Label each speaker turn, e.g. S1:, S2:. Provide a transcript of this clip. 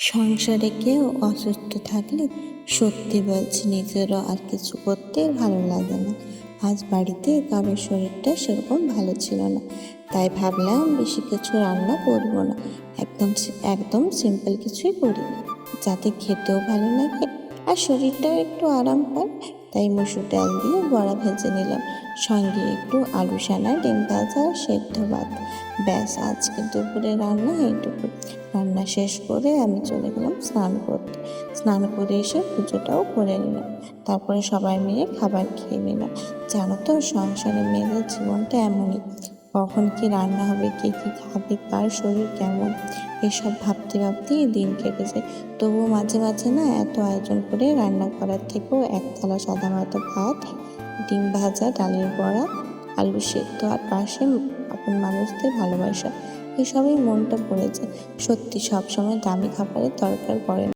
S1: সংসারে কেউ অসুস্থ থাকলে সত্যি বলছি নিজেরও আর কিছু করতে ভালো লাগে না। আজ বাড়িতে কারোর শরীরটা সেরকম ভালো ছিল না, তাই ভাবলাম বেশি কিছু রান্না করব না, একদম সিম্পল কিছুই করি, যাতে খেতেও ভালো লাগে আর শরীরটাও একটু আরাম পায়। তাই মসুর ডাল দিয়ে বড়া ভেজে নিলাম, সঙ্গে একটু আলু সানা, ডিম ভাজা আর সেদ্ধ ভাত। ব্যাস, আজকে দুপুরে রান্না এইটুকু। রান্না শেষ করে আমি চলে গেলাম স্নান করতে। স্নান করে এসে পুজোটাও করে নিলাম, তারপরে সবাই মিলে খাবার খেয়ে নিলাম। জানো তো, সংসারে মেয়েদের জীবনটা এমনই, কখন কি রান্না হবে, কে কি খাবে, কার শরীর কেমন, এসব ভাবতে ভাবতেই দিন কেটে যায়। তবুও মাঝে মাঝে না, এত আয়োজন করে রান্না করার থেকেও এক থালা সাদা ভাত, ডিম ভাজা, ডালের বড়া, আলু সেদ্ধ আর পাশে আপন মানুষদের ভালোবাসা, এসবই মনটা ভরে যায়। সত্যি সবসময় দামি খাবারের দরকার পড়ে না।